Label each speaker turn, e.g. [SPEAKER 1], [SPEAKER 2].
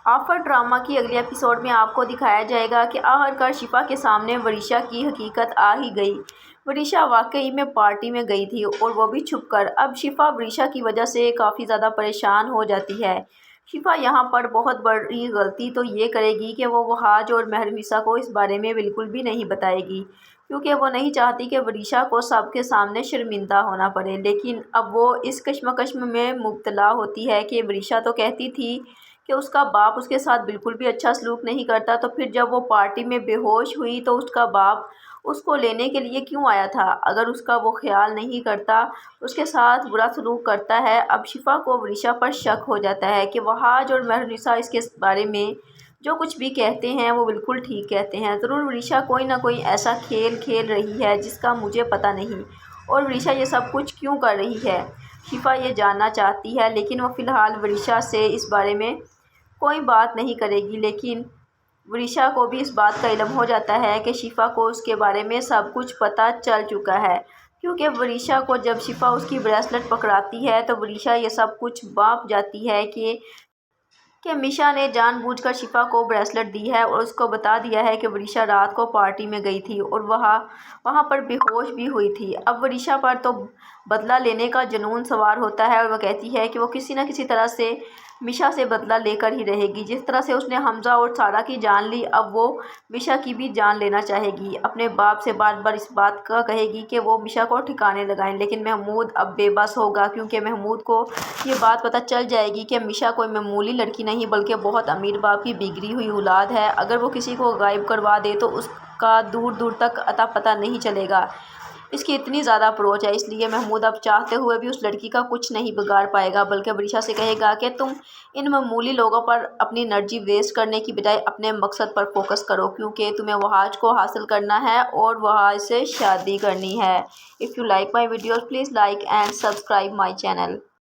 [SPEAKER 1] Offer drama کی اگلی episode میں آپ کو دکھایا جائے گا کہ آخرکار شفا کے سامنے وریشا کی حقیقت آ ہی گئی۔ وریشا واقعی میں پارٹی میں گئی تھی اور وہ بھی چھپ کر۔ اب شفا وریشا کی وجہ سے کافی زیادہ پریشان ہو جاتی ہے۔ شفا یہاں پر بہت بڑی غلطی تو یہ کرے گی کہ وہ وہاج اور مہرنسا کو اس بارے میں بالکل بھی نہیں بتائے گی، کیونکہ وہ نہیں چاہتی کہ وریشا کو سب کے سامنے شرمندہ ہونا پڑے۔ لیکن اب وہ اس کشمکش میں مبتلا ہوتی ہے کہ وریشا تو کہتی تھی کہ اس کا باپ اس کے ساتھ بالکل بھی اچھا سلوک نہیں کرتا، تو پھر جب وہ پارٹی میں بے ہوش ہوئی تو اس کا باپ اس کو لینے کے لیے کیوں آیا تھا؟ اگر اس کا وہ خیال نہیں کرتا، اس کے ساتھ برا سلوک کرتا ہے۔ اب شفا کو وریشا پر شک ہو جاتا ہے کہ وہاج اور مہرنسا اس کے بارے میں جو کچھ بھی کہتے ہیں وہ بالکل ٹھیک کہتے ہیں۔ ضرور وریشا کوئی نہ کوئی ایسا کھیل کھیل رہی ہے جس کا مجھے پتہ نہیں، اور وریشا یہ سب کچھ کیوں کر رہی ہے؟ شفا یہ جاننا چاہتی ہے، لیکن وہ فی الحال وریشا سے اس بارے میں کوئی بات نہیں کرے گی۔ لیکن وریشا کو بھی اس بات کا علم ہو جاتا ہے کہ شفا کو اس کے بارے میں سب کچھ پتہ چل چکا ہے، کیونکہ وریشا کو جب شفا اس کی بریسلٹ پکڑاتی ہے تو وریشا یہ سب کچھ بھانپ جاتی ہے کہ میشا نے جان بوجھ کر شفا کو بریسلٹ دی ہے، اور اس کو بتا دیا ہے کہ وریشا رات کو پارٹی میں گئی تھی اور وہاں پر بے ہوش بھی ہوئی تھی۔ اب وریشا پر تو بدلہ لینے کا جنون سوار ہوتا ہے، اور وہ کہتی ہے کہ وہ کسی نہ کسی طرح سے میشا سے بدلہ لے کر ہی رہے گی۔ جس طرح سے اس نے حمزہ اور سارا کی جان لی، اب وہ میشا کی بھی جان لینا چاہے گی۔ اپنے باپ سے بار بار اس بات کا کہے گی کہ وہ میشا کو ٹھکانے لگائیں، لیکن محمود اب بے بس ہوگا، کیونکہ محمود کو یہ بات پتہ چل جائے گی کہ میشا کوئی معمولی لڑکی نہیں بلکہ بہت امیر باپ کی بگڑی ہوئی اولاد ہے۔ اگر وہ کسی کو غائب کروا دے تو اس کا دور دور تک اتا پتہ نہیں چلے گا۔ اس کی اتنی زیادہ اپروچ ہے، اس لیے محمود اب چاہتے ہوئے بھی اس لڑکی کا کچھ نہیں بگاڑ پائے گا، بلکہ وریشا سے کہے گا کہ تم ان معمولی لوگوں پر اپنی انرجی ویسٹ کرنے کی بجائے اپنے مقصد پر فوکس کرو، کیونکہ تمہیں وہاج کو حاصل کرنا ہے اور وہاج سے شادی کرنی ہے۔ If you like my videos, please like and subscribe my channel.